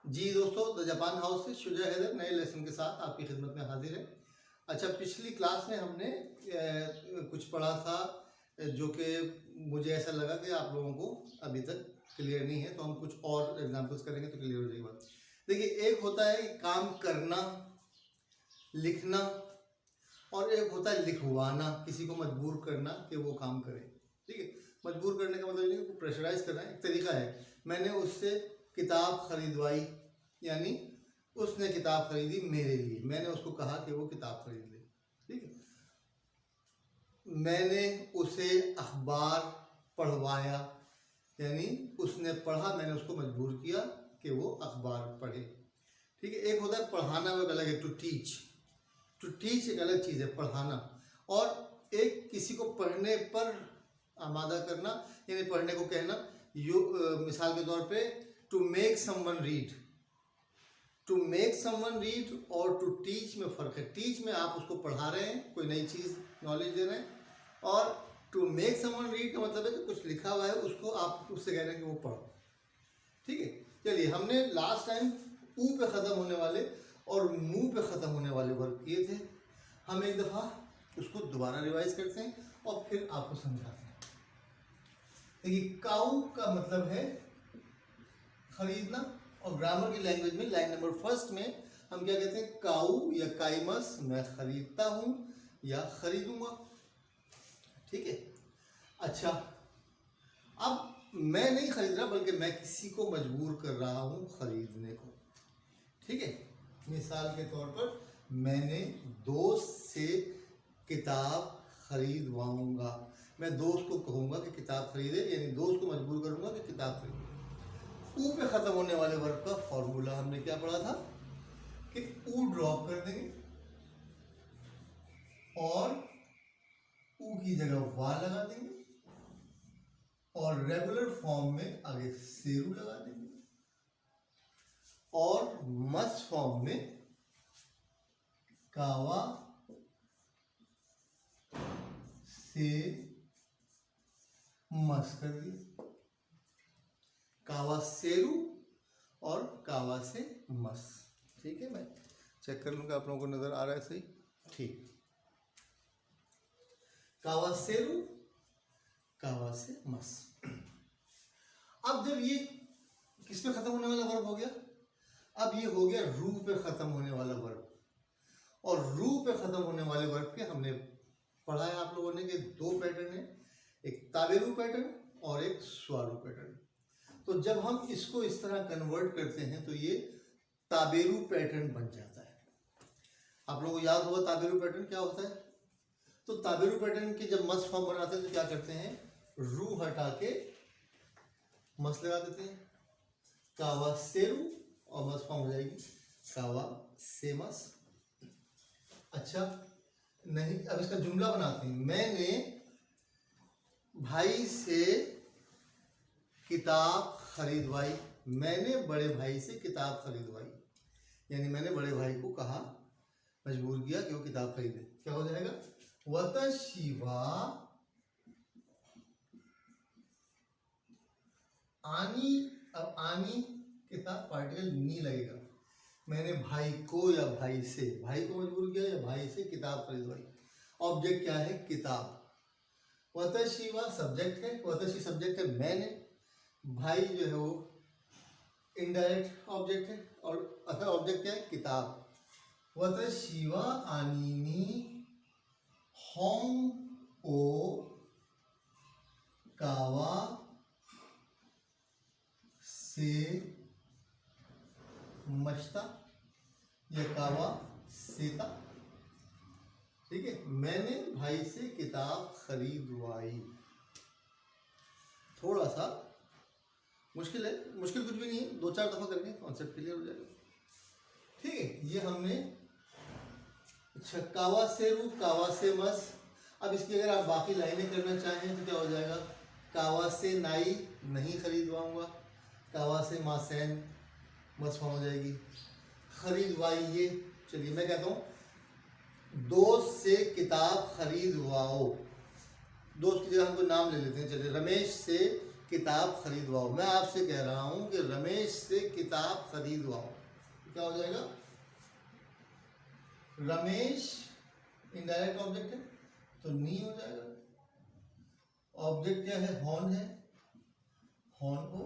जी दोस्तों, the Japan house से शुजा हैदर नए लेसन के साथ आपकी खिदमत में हाजिर है। अच्छा, पिछली क्लास में हमने कुछ पढ़ा था जो कि मुझे ऐसा लगा कि आप लोगों को अभी तक क्लियर नहीं है, तो हम कुछ और एग्जांपल्स करेंगे तो क्लियर हो जाएगी बात। देखिए, एक होता है काम करना, लिखना, और एक होता है लिखवाना, किसी को मजबूर करना कि वो काम करे। ठीक है, मजबूर करने का मतलब नहीं, प्रेशराइज करना एक तरीका है। मैंने उससे किताब खरीदवाई, यानी उसने किताब खरीदी मेरे लिए, मैंने उसको कहा कि वो किताब खरीद ले। ठीक है, मैंने उसे अखबार पढ़वाया, यानी उसने पढ़ा, मैंने उसको मजबूर किया कि वो अखबार पढ़े। ठीक है, एक होता है पढ़ाना, वो एक अलग है, टू टीच। टू टीच एक अलग चीज़ है, पढ़ाना। और एक किसी को पढ़ने पर आमादा करना, यानी पढ़ने को कहना। मिसाल के तौर पे to make someone read. To make someone read और टू टीच में फ़र्क है। टीच में आप उसको पढ़ा रहे हैं, कोई नई चीज़ नॉलेज दे रहे हैं, और टू मेक समवन रीड का मतलब है कि कुछ लिखा हुआ है, उसको आप उससे कह रहे हैं कि वो पढ़ो। ठीक है, चलिए, हमने लास्ट टाइम ऊ पे ख़त्म होने वाले और मुंह पे ख़त्म होने वाले वर्क किए थे। हम एक दफ़ा उसको दोबारा रिवाइज करते हैं और फिर आपको समझाते हैं। देखिए, काऊ का मतलब है खरीदना, और ग्रामर की लैंग्वेज में लाइन नंबर फर्स्ट में हम क्या कहते हैं, काऊ या काइमस, मैं खरीदता हूं या खरीदूंगा। ठीक है, अच्छा, अब मैं नहीं खरीद रहा, बल्कि मैं किसी को मजबूर कर रहा हूं खरीदने को। ठीक है, मिसाल के तौर पर मैंने दोस्त से किताब खरीदवाऊंगा। मैं दोस्त को कहूंगा कि किताब खरीदे, यानी दोस्त को मजबूर करूंगा कि किताब खरीदे। ऊ पे ख़त्म होने वाले वर्ब का फॉर्मूला हमने क्या पढ़ा था कि ऊ ड्रॉप कर देंगे और ऊ की जगह वा लगा देंगे, और रेगुलर फॉर्म में आगे सेरू लगा देंगे, और मस्ट फॉर्म में कावा से मस कर दिया। कावा सेरू और कावा से मस। ठीक है, मैं चेक कर लूँगा आप लोगों को नज़र आ रहा है सही। ठीक, कावा सेरू, कावा से मस। अब जब ये किस पे ख़त्म होने वाला वर्ब हो गया, अब ये हो गया रू पे ख़त्म होने वाला वर्ब। और रू पे ख़त्म होने वाले वर्ब के हमने पढ़ा है आप लोगों ने कि दो पैटर्न है, एक ताबेरू पैटर्न और एक स्वारू पैटर्न। तो जब हम इसको इस तरह कन्वर्ट करते हैं तो ये ताबेरू पैटर्न बन जाता है। आप लोगों को याद होगा ताबेरू पैटर्न क्या होता है। तो ताबेरू पैटर्न के जब मस फॉर्म बनाते हैं तो क्या करते हैं, रू हटा के मस लगा देते हैं, कावा सेरू, और मस फॉर्म हो जाएगी कावा से मस। अच्छा, नहीं, अब इसका जुमला बनाते हैं। मैंने भाई से किताब खरीदवाई, मैंने बड़े भाई से किताब खरीदवाई, यानी मैंने बड़े भाई को कहा, मजबूर किया कि वो किताब खरीदे। क्या हो जाएगा, वतशिवा आनी। अब आनी के साथ पार्टिकल नी लगेगा। मैंने भाई को या भाई से, भाई को मजबूर किया या भाई से किताब खरीदवाई। ऑब्जेक्ट क्या है, किताब। वतशिवा सब्जेक्ट है, वतशी सब्जेक्ट है मैंने, भाई जो है वो इनडायरेक्ट ऑब्जेक्ट है, और असल ऑब्जेक्ट क्या है, किताब। वतशिवा आनीनी होंग ओ कावा से मश्ता या कावा सेता। ठीक है, मैंने भाई से किताब खरीदवाई। थोड़ा सा मुश्किल है, मुश्किल कुछ भी नहीं है, 2-4 दफ़ा करेंगे कॉन्सेप्ट क्लियर हो जाएगा। ठीक है, ये हमने। अच्छा, कावा से रू, कावा से मस। अब इसकी अगर आप बाकी लाइनें करना चाहें तो क्या हो जाएगा, कावा से नाई, नहीं खरीदवाऊंगा, कावा से मासैन, मस फॉर्म हो जाएगी, खरीदवाइए। चलिए, मैं कहता हूँ दोस्त से किताब खरीदवाओ। दोस्त की जगह हमको नाम ले लेते हैं, चलिए, रमेश से किताब खरीदवाओ। मैं आपसे कह रहा हूं कि रमेश से किताब खरीदवाओ, क्या हो जाएगा? रमेश इनडायरेक्ट ऑब्जेक्ट है तो नी हो जाएगा। ऑब्जेक्ट क्या है? हॉर्न है, हॉर्न को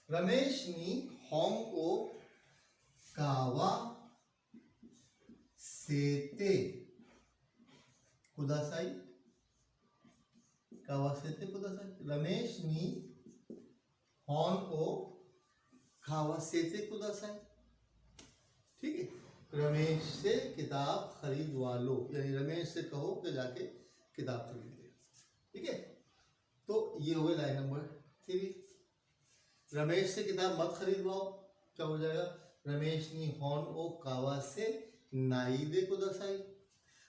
रमेश नी हॉर्न को कावा सेते कुदासाई, कावा सेते कुदासाई। रमेश नी हॉर्न को कावा सेते कुदासाई। ठीक है, रमेश से किताब खरीदवा लो, यानी रमेश से कहो कि जाके किताब खरीद ले। ठीक है, तो ये हो गई लाइन नंबर 3। रमेश से किताब मत खरीदवाओ, क्या हो जाएगा? रमेश नी हॉर्न ओ कावा से नाई दे कुदासाई।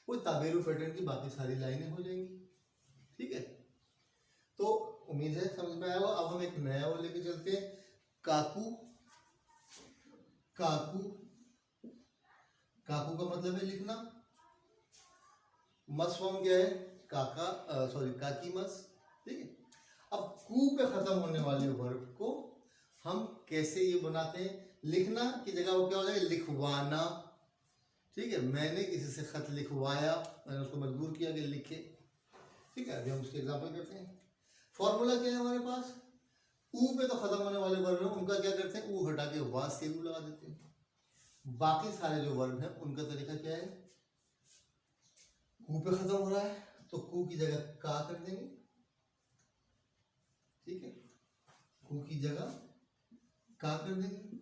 वो ताबेरू पैटर्न की बाकी सारी लाइनें हो जाएंगी। ठीक है, तो उम्मीद है समझ में आया होगा। अब हम एक नया वो लेके चलते हैं, काकू। काकू, काकू का मतलब है लिखना। मस फॉर्म क्या है? काका, काकी मस। ठीक है, अब कू पे खत्म होने वाले वर्ब को हम कैसे ये बनाते हैं? लिखना की जगह वो क्या हो जाएगा? लिखवाना। ठीक है, मैंने किसी से खत लिखवाया, मैंने उसको मजबूर किया कि लिखे। ठीक है, अभी हम उसके एग्जाम्पल करते हैं। फॉर्मूला क्या है हमारे पास? ऊ पे तो खत्म होने वाले वर्ब हैं, उनका क्या करते हैं? ऊ हटा के वा से ऊ लगा देते हैं। बाकी सारे जो वर्ब हैं उनका तरीका क्या है? कू पे खत्म हो रहा है तो कू की जगह का कर देंगे। ठीक है, कू की जगह का कर देंगे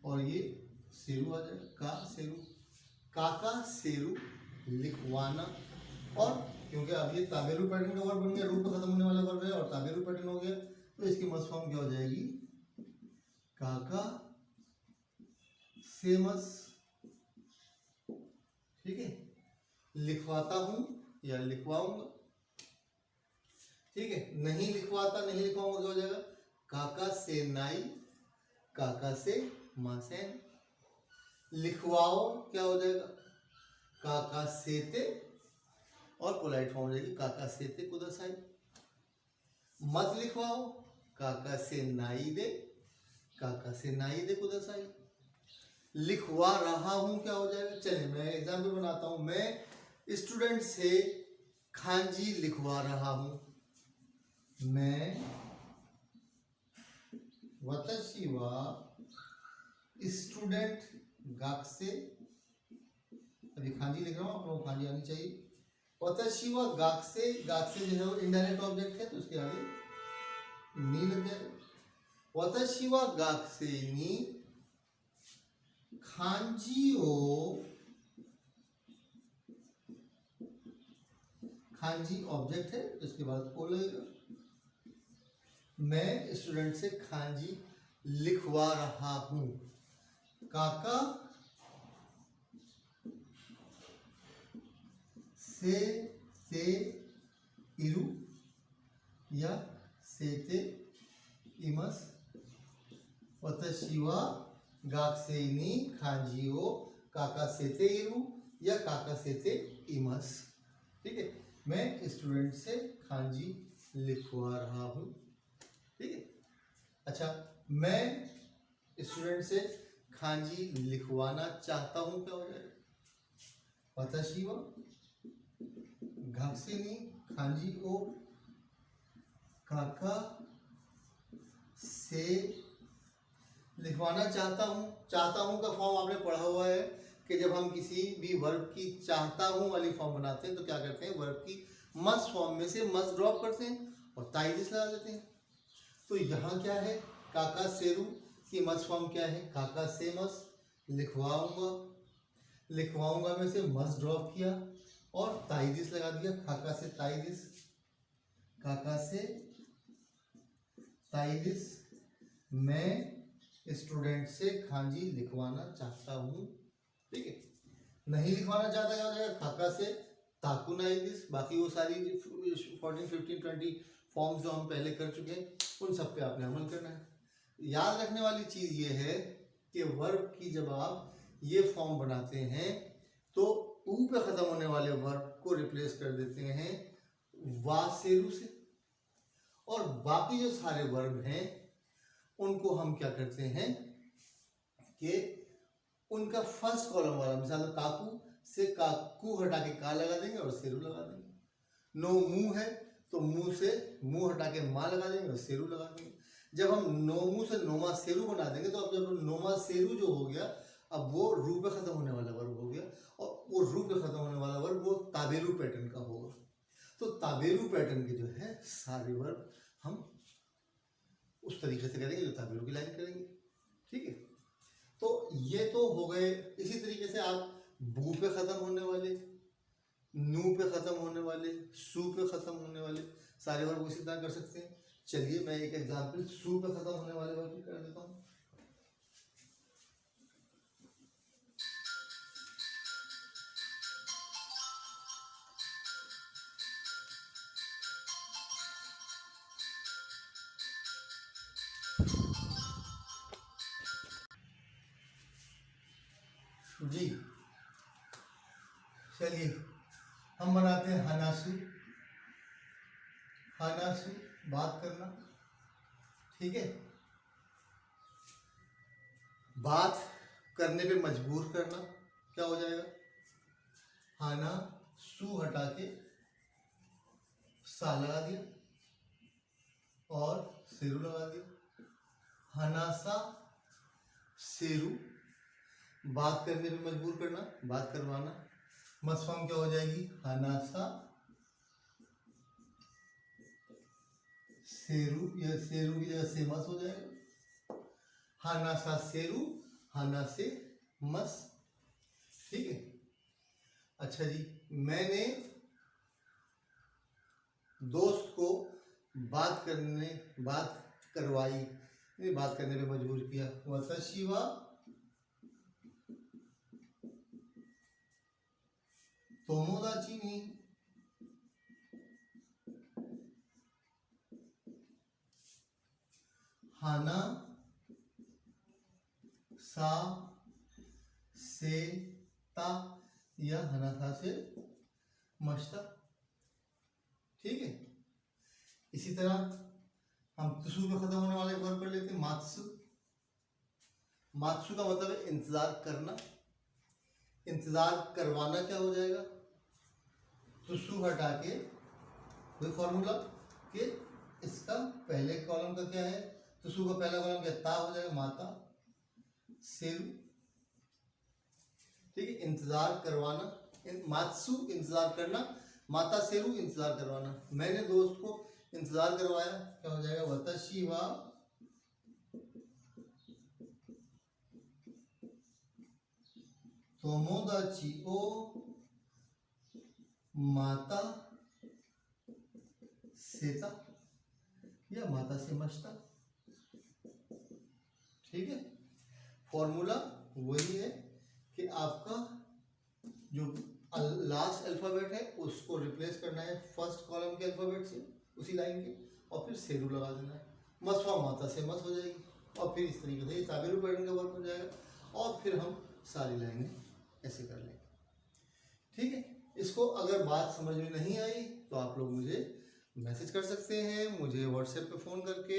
और ये सेरू आ जाएगा, का सेरू। काका सेरू लिखवाना। और क्योंकि अब ये ताबेरू पैटर्न का वर्ब बन गया, रूप पे खत्म होने वाला वर्ब है और ताबेरू पैटर्न हो गया, तो इसकी मस फॉर्म क्या हो जाएगी? काका सेमस। ठीक है, लिखवाता हूं या लिखवाऊंगा। ठीक है, नहीं लिखवाता नहीं लिखवाऊंगा, क्या हो जाएगा? काका से नाई, काका से मासेन। लिखवाओ क्या हो जाएगा? काका सेते, और पोलाइट फॉर्म हो जाएगी काका सेते कुदासाई। मत लिखवाओ, काका से नाई दे, काका से नाई दे कुदासाई। लिखवा रहा हूं क्या हो जाएगा? चलिए मैं एग्जाम्पल बनाता हूं। मैं स्टूडेंट से खांजी लिखवा रहा हूं। मैं वतशी वा स्टूडेंट गाक से, अभी खांजी लिख रहा हूं, आप लोगों को खांजी आनी चाहिए। वतशी वा गाक से, गाक से जो है वो इनडायरेक्ट ऑब्जेक्ट है तो उसके आगे नी लग जाएगा। वतशी वा गाक से नी खांजी ओ, खांजी ऑब्जेक्ट है तो इसके बाद ओ लगेगा। मैं स्टूडेंट से खांजी लिखवा रहा हूं। काका से इरु या सेते इमस। वतशी वा गाक से नी खांजी ओ काका सेते इरु या काका सेते इमस। ठीक है, मैं स्टूडेंट से खांजी लिखवा रहा हूं। ठीक है, अच्छा मैं स्टूडेंट से खांजी लिखवाना चाहता हूं, क्या हो जाएगा? वतशी वा गाक से नी खांजी ओ काका से लिखवाना चाहता हूं। चाहता हूं का फॉर्म आपने पढ़ा हुआ है कि जब हम किसी भी वर्ब की चाहता हूं वाली फॉर्म बनाते हैं तो क्या करते हैं? वर्ब की मस्ट फॉर्म में से मस्ट ड्रॉप करते हैं और ताइदिस लगा देते हैं। तो यहाँ क्या है? काका सेरू की मस्ट फॉर्म क्या है? काका से मस। लिखवाऊंगा, लिखवाऊंगा में से मस्ट ड्रॉप किया और ताइदिस लगा दिया, काका से ताइदिस, काका से ताइदिस। मैं स्टूडेंट से खांजी लिखवाना चाहता हूं। ठीक है, नहीं लिखवाना चाहता क्या हो जाएगा? काका से ताकुनाइदिस। बाकी वो सारी 14, 15, 20 फॉर्म्स जो हम पहले कर चुके हैं उन सब पे आपने अमल करना है। याद रखने वाली चीज ये है कि वर्ब की जब आप ये फॉर्म बनाते हैं तो ऊ पे खत्म होने वाले वर्ब को रिप्लेस कर देते हैं वा सेरू से। और बाकी जो सारे वर्ब हैं उनको हम क्या करते हैं कि उनका फर्स्ट कॉलम वाला, मिसाल काकू से काकू हटा के का लगा देंगे और सेरू लगा देंगे। नो मुंह है तो मुंह से मुंह हटा के माँ लगा देंगे और सेरू लगा देंगे। जब हम नो मुंह से नोमा सेरू बना देंगे तो अब जब नोमा सेरू जो हो गया, अब वो रू पे खत्म होने वाला वर्ब हो गया, और वो रू पे खत्म होने वाला वर्ब वो ताबेरू पैटर्न का होगा। तो ताबेरू पैटर्न के जो है सारे वर्ब हम उस तरीके से करेंगे जो ताबेरू की लाइन करेंगे। ठीक है, तो ये तो हो गए। इसी तरीके से आप बू पे खत्म होने वाले, नू पे खत्म होने वाले, सू पे खत्म होने वाले सारे वर्ब उसी तरह कर सकते हैं। चलिए मैं एक एग्जांपल सू पे खत्म होने वाले वर्ब भी कर देता हूँ। जी चलिए हम बनाते हैं हनासु। हनासु बात करना, ठीक है, बात करने पे मजबूर करना क्या हो जाएगा, हाना सू हटा के सा लगा दिया और सेरू लगा दिया। हनासा सेरू बात करने पे मजबूर करना, बात करवाना। मस फॉर्म क्या हो जाएगी, हनासा सेरू, या सेरू की जगह से मस हो जाएगा। हनासा सेरू, हना से मस। ठीक है, अच्छा जी, मैंने दोस्त को बात करवाई, बात करने पे मजबूर किया। वतशी वा तोमोदाची नी हाना सा से ता, या हना सा से मश्ता। ठीक है, इसी तरह हम तुसु पे खत्म होने वाले वर्ब पढ़ लेते हैं। मात्सु, मात्सु का मतलब है इंतजार करना। इंतजार करवाना क्या हो जाएगा, तुसु हटा के वही फॉर्मूला कि इसका पहले कॉलम का क्या है, तुसु का पहला कॉलम क्या, ता हो जाएगा, माता सेरू। ठीक है, इंतजार करवाना, मात्सु इंतजार करना, माता सेरू इंतजार करवाना। मैंने दोस्त को इंतजार करवाया, क्या हो जाएगा, वतशी वा तोमोदाची ओ माता सेता, या माता से मश्ता। ठीक है, फॉर्मूला वही है कि आपका जो लास्ट अल्फाबेट है उसको रिप्लेस करना है फर्स्ट कॉलम के अल्फाबेट से, उसी लाइन के, और फिर सेरू लगा देना है। मसवा माता से मस हो जाएगी, और फिर इस तरीके से ये ताबेरू पैटर्न का वर्क हो जाएगा, और फिर हम सारी लाइनें ऐसे कर लेंगे। ठीक है, इसको अगर बात समझ में नहीं आई तो आप लोग मुझे मैसेज कर सकते हैं, मुझे व्हाट्सएप पे फ़ोन करके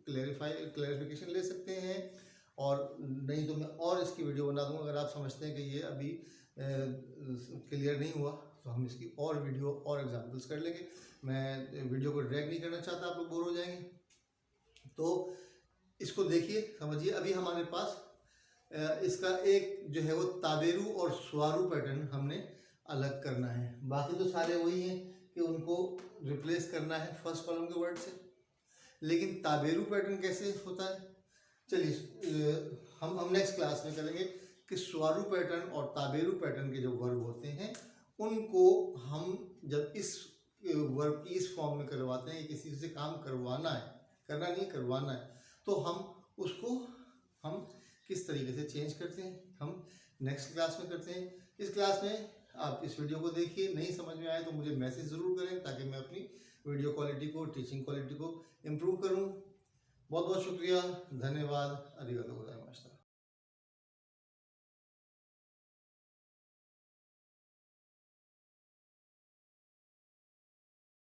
क्लैरिफिकेशन ले सकते हैं, और नहीं तो मैं और इसकी वीडियो बना दूंगा। अगर आप समझते हैं कि ये अभी क्लियर नहीं हुआ तो हम इसकी और वीडियो और एग्जांपल्स कर लेंगे। मैं वीडियो को ड्रैग नहीं करना चाहता, आप लोग बोर हो जाएंगे। तो इसको देखिए, समझिए। अभी हमारे पास इसका एक जो है वो ताबेरू और स्वारू पैटर्न हमने अलग करना है। बाकी तो सारे वही हैं कि उनको रिप्लेस करना है फर्स्ट कॉलम के वर्ड से, लेकिन ताबेरू पैटर्न कैसे होता है, चलिए हम नेक्स्ट क्लास में करेंगे कि स्वारू पैटर्न और ताबेरू पैटर्न के जो वर्ब होते हैं उनको हम जब इस वर्ब की इस फॉर्म में करवाते हैं, किसी से काम करवाना है, करना नहीं करवाना है, तो हम उसको हम किस तरीके से चेंज करते हैं, हम नेक्स्ट क्लास में करते हैं। इस क्लास में आप इस वीडियो को देखिए, नहीं समझ में आए तो मुझे मैसेज ज़रूर करें ताकि मैं अपनी वीडियो क्वालिटी को, टीचिंग क्वालिटी को इम्प्रूव करूं। बहुत बहुत शुक्रिया, धन्यवाद, अरिगातो गोजाइमासिता।